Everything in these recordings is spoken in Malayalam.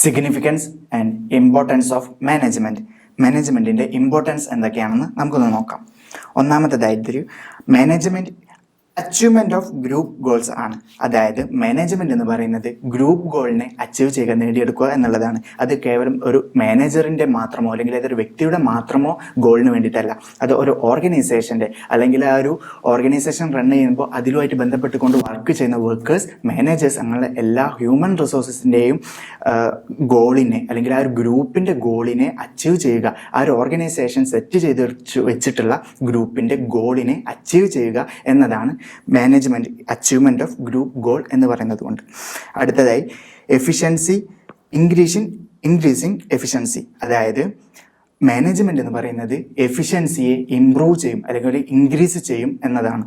സിഗ്നിഫിക്കൻസ് ആൻഡ് ഇമ്പോർട്ടൻസ് ഓഫ് മാനേജ്മെൻറ്റിൻ്റെ ഇമ്പോർട്ടൻസ് എന്തൊക്കെയാണെന്ന് നമുക്കൊന്ന് നോക്കാം. ഒന്നാമത്തേതായിട്ട് management achievement of group goals ആണ്. അതായത് മാനേജ്മെൻറ്റ് എന്ന് പറയുന്നത് ഗ്രൂപ്പ് ഗോളിനെ അച്ചീവ് ചെയ്യുക, നേടിയെടുക്കുക എന്നുള്ളതാണ്. അത് കേവലം ഒരു മാനേജറിൻ്റെ മാത്രമോ അല്ലെങ്കിൽ അതൊരു വ്യക്തിയുടെ മാത്രമോ ഗോളിന് വേണ്ടിയിട്ടല്ല. അത് ഒരു ഓർഗനൈസേഷൻ്റെ അല്ലെങ്കിൽ ആ ഒരു ഓർഗനൈസേഷൻ റൺ ചെയ്യുമ്പോൾ അതിലുമായിട്ട് ബന്ധപ്പെട്ടുകൊണ്ട് വർക്ക് ചെയ്യുന്ന വർക്കേഴ്സ്, മാനേജേഴ്സ്, അങ്ങനെ എല്ലാ ഹ്യൂമൻ റിസോഴ്സസിൻ്റെയും ഗോളിനെ അല്ലെങ്കിൽ ആ ഒരു ഗ്രൂപ്പിൻ്റെ ഗോളിനെ അച്ചീവ് ചെയ്യുക, ആ ഒരു ഓർഗനൈസേഷൻ സെറ്റ് ചെയ്ത് വെച്ചിട്ടുള്ള ഗ്രൂപ്പിൻ്റെ ഗോളിനെ അച്ചീവ് ചെയ്യുക എന്നതാണ് management achievement of group goal എന്ന് പറയുന്നത് കൊണ്ട്. അടുത്തതായി എഫിഷ്യൻസി, ഇൻക്രീസിങ് എഫിഷ്യൻസി. അതായത് മാനേജ്മെൻറ്റ് എന്ന് പറയുന്നത് എഫിഷ്യൻസിയെ ഇംപ്രൂവ് ചെയ്യും അല്ലെങ്കിൽ ഇൻക്രീസ് ചെയ്യും എന്നതാണ്.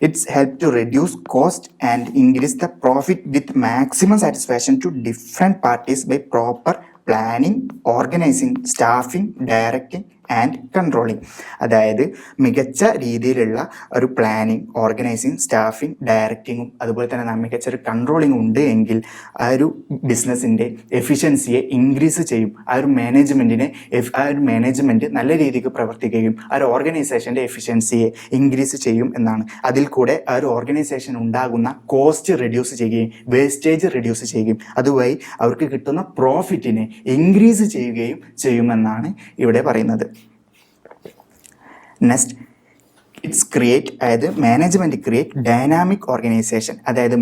It's help to reduce cost and increase the profit with maximum satisfaction to different parties by proper planning, organising, staffing, directing and controlling. അതായത് മികച്ച രീതിയിലുള്ള ഒരു പ്ലാനിങ്, ഓർഗനൈസിങ്, സ്റ്റാഫിംഗ്, ഡയറക്റ്റിങ്ങും അതുപോലെ തന്നെ മികച്ച ഒരു കൺട്രോളിങ് ഉണ്ട് എങ്കിൽ ആ ഒരു ബിസിനസ്സിൻ്റെ എഫിഷ്യൻസിയെ ഇൻക്രീസ് ചെയ്യും. ആ ഒരു മാനേജ്മെൻറ്റ് നല്ല രീതിക്ക് പ്രവർത്തിക്കുകയും ആ ഒരു ഓർഗനൈസേഷൻ്റെ എഫിഷ്യൻസിയെ ഇൻക്രീസ് ചെയ്യും എന്നാണ്. അതിൽ കൂടെ ആ ഒരു ഓർഗനൈസേഷൻ ഉണ്ടാകുന്ന കോസ്റ്റ് റെഡ്യൂസ് ചെയ്യുകയും വേസ്റ്റേജ് റെഡ്യൂസ് ചെയ്യുകയും അതുവഴി അവർക്ക് കിട്ടുന്ന പ്രോഫിറ്റിനെ ഇൻക്രീസ് ചെയ്യുകയും ചെയ്യുമെന്നാണ് ഇവിടെ പറയുന്നത്. നെക്സ്റ്റ്, ഇറ്റ്സ് ക്രിയേറ്റ്, അതായത് മാനേജ്മെൻറ്റ് ക്രിയേറ്റ് ഡൈനാമിക് ഓർഗനൈസേഷൻ. അതായത്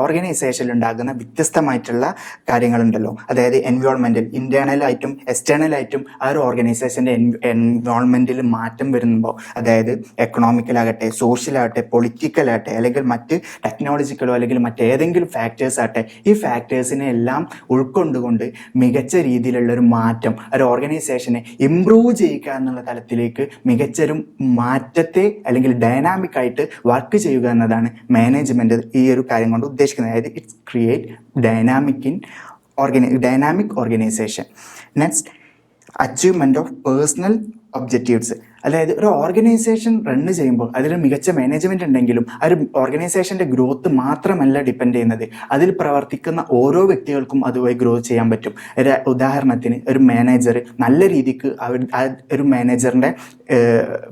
ഓർഗനൈസേഷനിൽ ഉണ്ടാകുന്ന വ്യത്യസ്തമായിട്ടുള്ള കാര്യങ്ങളുണ്ടല്ലോ, അതായത് എൻവയോൺമെൻറ്റൽ, ഇൻറ്റേർണലായിട്ടും എക്സ്റ്റേണലായിട്ടും ആ ഒരു ഓർഗനൈസേഷൻ്റെ എൻവയോൺമെൻറ്റിൽ മാറ്റം വരുമ്പോൾ, അതായത് എക്കണോമിക്കലാകട്ടെ, സോഷ്യലാകട്ടെ, പൊളിറ്റിക്കലാകട്ടെ, അല്ലെങ്കിൽ മറ്റ് ടെക്നോളജിക്കലോ അല്ലെങ്കിൽ മറ്റേതെങ്കിലും ഫാക്ടേഴ്സ് ആകട്ടെ, ഈ ഫാക്ടേഴ്സിനെ എല്ലാം ഉൾക്കൊണ്ടുകൊണ്ട് മികച്ച രീതിയിലുള്ളൊരു മാറ്റം, ഒരു ഓർഗനൈസേഷനെ ഇംപ്രൂവ് ചെയ്യുക എന്നുള്ള തലത്തിലേക്ക് മികച്ചൊരു മാറ്റത്തെ അല്ലെങ്കിൽ ഡൈനാമിക് ആയിട്ട് വർക്ക് ചെയ്യുക എന്നതാണ് മാനേജ്മെൻറ്റ് ഈ ഒരു കാര്യം കൊണ്ട് ഉദ്ദേശിക്കുന്നത്. അതായത് it's create dynamic organisation. Next, achievement of personal objectives. അതായത് ഒരു ഓർഗനൈസേഷൻ റണ്ണ് ചെയ്യുമ്പോൾ അതിൽ മികച്ച മാനേജ്മെൻറ്റ് ഉണ്ടെങ്കിലും ആ ഒരു ഓർഗനൈസേഷൻ്റെ ഗ്രോത്ത് മാത്രമല്ല ഡിപ്പെൻഡ് ചെയ്യുന്നത്, അതിൽ പ്രവർത്തിക്കുന്ന ഓരോ വ്യക്തികൾക്കും അതുവഴി ഗ്രോ ചെയ്യാൻ പറ്റും. ഉദാഹരണത്തിന് ഒരു മാനേജർ നല്ല രീതിക്ക് ആ ഒരു മാനേജറിൻ്റെ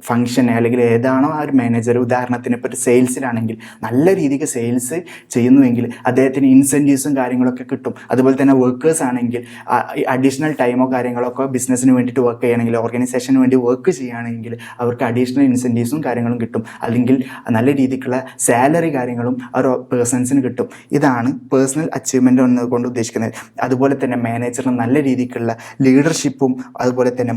ഫങ്ഷനെ അല്ലെങ്കിൽ ഏതാണോ ആ ഒരു മാനേജർ, ഉദാഹരണത്തിന് ഇപ്പോൾ ഒരു സെയിൽസിലാണെങ്കിൽ നല്ല രീതിക്ക് സെയിൽസ് ചെയ്യുന്നുവെങ്കിൽ അദ്ദേഹത്തിന് ഇൻസെൻറ്റീവ്സും കാര്യങ്ങളൊക്കെ കിട്ടും. അതുപോലെ തന്നെ വർക്കേഴ്സ് ആണെങ്കിൽ അഡീഷണൽ ടൈമോ കാര്യങ്ങളൊക്കെ ബിസിനസ്സിന് വേണ്ടിയിട്ട് വർക്ക് ചെയ്യുകയാണെങ്കിൽ, ഓർഗനൈസേഷന് വേണ്ടി വർക്ക് ചെയ്യുകയാണെങ്കിൽ അവർക്ക് അഡീഷണൽ ഇൻസെൻറ്റീവ്സും കാര്യങ്ങളും കിട്ടും, അല്ലെങ്കിൽ നല്ല രീതിക്കുള്ള സാലറി കാര്യങ്ങളും ആ ഒരു പേഴ്സൺസിന് കിട്ടും. ഇതാണ് പേഴ്സണൽ അച്ചീവ്മെൻ്റ് എന്നുകൊണ്ട് ഉദ്ദേശിക്കുന്നത്. അതുപോലെ തന്നെ മാനേജറിന് നല്ല രീതിക്കുള്ള ലീഡർഷിപ്പും അതുപോലെ തന്നെ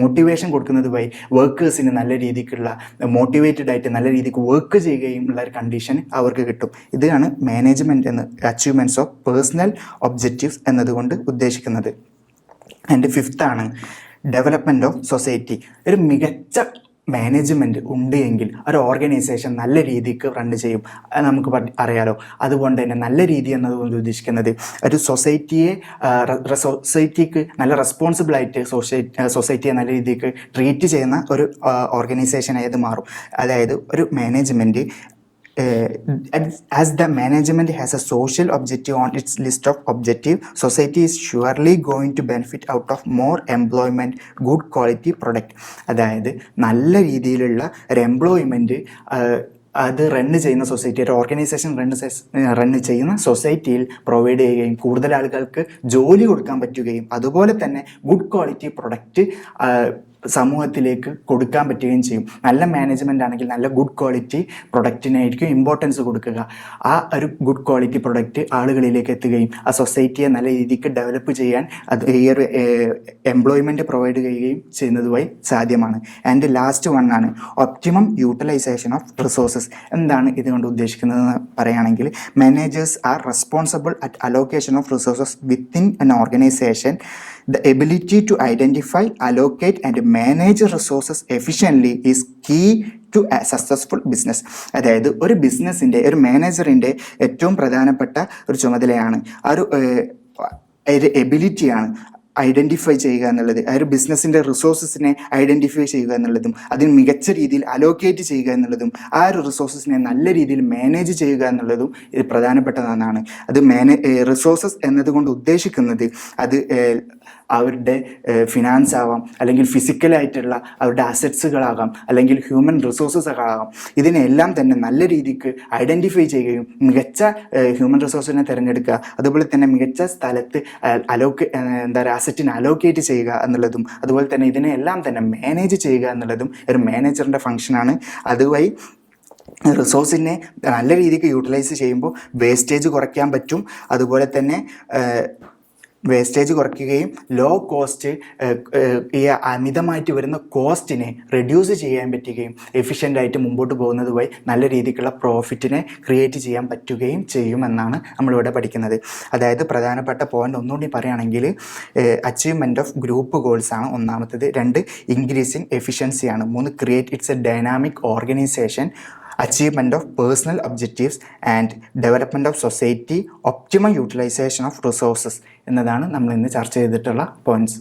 മോട്ടിവേഷൻ കൊടുക്കുന്നത് വഴി വർക്കേഴ്സിന് നല്ല രീതിക്കുള്ള മോട്ടിവേറ്റഡ് ആയിട്ട് നല്ല രീതിക്ക് വർക്ക് ചെയ്യുകയും ഉള്ള ഒരു കണ്ടീഷൻ അവർക്ക് കിട്ടും. ഇതാണ് മാനേജ്മെൻറ്റ് എന്ന് അച്ചീവ്മെൻറ്റ്സ് ഓഫ് പേഴ്സണൽ ഒബ്ജക്റ്റീവ്സ് എന്നതുകൊണ്ട് ഉദ്ദേശിക്കുന്നത്. ആൻഡ് ഫിഫ്ത്താണ് ഡെവലപ്മെൻറ്റ് ഓഫ് സൊസൈറ്റി. ഒരു മികച്ച മാനേജ്മെൻറ്റ് ഉണ്ട് എങ്കിൽ ഒരു ഓർഗനൈസേഷൻ നല്ല രീതിക്ക് റൺ ചെയ്യും, നമുക്ക് അറിയാലോ. അതുകൊണ്ട് തന്നെ നല്ല രീതി എന്നതുകൊണ്ട് ഉദ്ദേശിക്കുന്നത് ഒരു സൊസൈറ്റിക്ക് നല്ല റെസ്പോൺസിബിളായിട്ട് സൊസൈറ്റിയെ നല്ല രീതിക്ക് ട്രീറ്റ് ചെയ്യുന്ന ഒരു ഓർഗനൈസേഷനായത് മാറും. അതായത് ഒരു management as the management has a social objective on its list of objective, society is surely going to benefit out of more employment, good quality product. അതായത് നല്ല രീതിയിലുള്ള ഒരു എംപ്ലോയ്മെൻറ്റ് അത് റണ്ണ് ചെയ്യുന്ന സൊസൈറ്റി, ഒരു ഓർഗനൈസേഷൻ റണ്ണ് ചെയ്യുന്ന സൊസൈറ്റിയിൽ പ്രൊവൈഡ് ചെയ്യുകയും കൂടുതൽ ആളുകൾക്ക് ജോലി കൊടുക്കാൻ പറ്റുകയും അതുപോലെ തന്നെ ഗുഡ് ക്വാളിറ്റി പ്രൊഡക്റ്റ് സമൂഹത്തിലേക്ക് കൊടുക്കാൻ പറ്റുകയും ചെയ്യും. നല്ല മാനേജ്മെൻ്റ് ആണെങ്കിൽ നല്ല ഗുഡ് ക്വാളിറ്റി പ്രൊഡക്റ്റിനായിരിക്കും ഇമ്പോർട്ടൻസ് കൊടുക്കുക. ആ ഒരു ഗുഡ് ക്വാളിറ്റി പ്രൊഡക്റ്റ് ആളുകളിലേക്ക് എത്തുകയും ആ സൊസൈറ്റിയെ നല്ല രീതിക്ക് ഡെവലപ്പ് ചെയ്യാൻ അത് ഈ ഒരു എംപ്ലോയ്മെൻറ്റ് പ്രൊവൈഡ് ചെയ്യുകയും ചെയ്യുന്നതുമായി സാധ്യമാണ്. ആൻഡ് ലാസ്റ്റ് വൺ ആണ് ഒപ്റ്റിമം യൂട്ടിലൈസേഷൻ ഓഫ് റിസോഴ്സസ്. എന്താണ് ഇതുകൊണ്ട് ഉദ്ദേശിക്കുന്നതെന്ന് പറയുകയാണെങ്കിൽ, managers are responsible at allocation of resources within an organization. The ability to identify, allocate and manage resources efficiently is key to a successful business. അതായത് ഒരു ബിസിനസ്സിൻ്റെ ഒരു മാനേജറിൻ്റെ ഏറ്റവും പ്രധാനപ്പെട്ട ഒരു ചുമതലയാണ് ആ ഒരു എബിലിറ്റിയാണ് ഐഡൻറ്റിഫൈ ചെയ്യുക എന്നുള്ളത്, ആ ഒരു ബിസിനസ്സിൻ്റെ റിസോഴ്സസിനെ ഐഡൻറ്റിഫൈ ചെയ്യുക എന്നുള്ളതും അതിന് മികച്ച രീതിയിൽ അലോക്കേറ്റ് ചെയ്യുക എന്നുള്ളതും ആ ഒരു റിസോഴ്സസിനെ നല്ല രീതിയിൽ മാനേജ് ചെയ്യുക എന്നുള്ളതും ഇത് പ്രധാനപ്പെട്ടതാണ്. അത് റിസോഴ്സസ് എന്നതുകൊണ്ട് ഉദ്ദേശിക്കുന്നത് അത് അവരുടെ ഫിനാൻസ് ആവാം, അല്ലെങ്കിൽ ഫിസിക്കലായിട്ടുള്ള അവരുടെ അസറ്റ്സുകളാകാം, അല്ലെങ്കിൽ ഹ്യൂമൻ റിസോഴ്സസുകളാകാം. ഇതിനെല്ലാം തന്നെ നല്ല രീതിക്ക് ഐഡൻറ്റിഫൈ ചെയ്യുകയും മികച്ച ഹ്യൂമൻ റിസോഴ്സിനെ തിരഞ്ഞെടുക്കുക, അതുപോലെ തന്നെ മികച്ച സ്ഥലത്ത് അസറ്റിനെ അലോക്കേറ്റ് ചെയ്യുക എന്നുള്ളതും, അതുപോലെ തന്നെ ഇതിനെല്ലാം തന്നെ മാനേജ് ചെയ്യുക എന്നുള്ളതും ഒരു മാനേജറിൻ്റെ ഫംഗ്ഷനാണ്. അതുവഴി റിസോഴ്സിനെ നല്ല രീതിക്ക് യൂട്ടിലൈസ് ചെയ്യുമ്പോൾ വേസ്റ്റേജ് കുറയ്ക്കാൻ പറ്റും. അതുപോലെ തന്നെ വേസ്റ്റേജ് കുറയ്ക്കുകയും ലോ കോസ്റ്റ് ഈ അമിതമായിട്ട് വരുന്ന കോസ്റ്റിനെ റെഡ്യൂസ് ചെയ്യാൻ പറ്റുകയും എഫിഷ്യൻ്റായിട്ട് മുമ്പോട്ട് പോകുന്നത് വഴി നല്ല രീതിക്കുള്ള പ്രോഫിറ്റിനെ ക്രിയേറ്റ് ചെയ്യാൻ പറ്റുകയും ചെയ്യുമെന്നാണ് നമ്മളിവിടെ പഠിക്കുന്നത്. അതായത് പ്രധാനപ്പെട്ട പോയിന്റ് ഒന്നുകൂടി പറയുകയാണെങ്കിൽ അച്ചീവ്മെൻറ്റ് ഓഫ് ഗ്രൂപ്പ് ഗോൾസ് ആണ് ഒന്നാമത്തേത്. 2 ഇൻക്രീസിങ് എഫിഷ്യൻസിയാണ്. 3 create its a dynamic organisation, achievement of personal objectives and development of society, optimum utilization of resources എന്നതാണ് നമ്മൾ ഇന്ന് ചർച്ച ചെയ്തിട്ടുള്ള പോയിന്റ്സ്.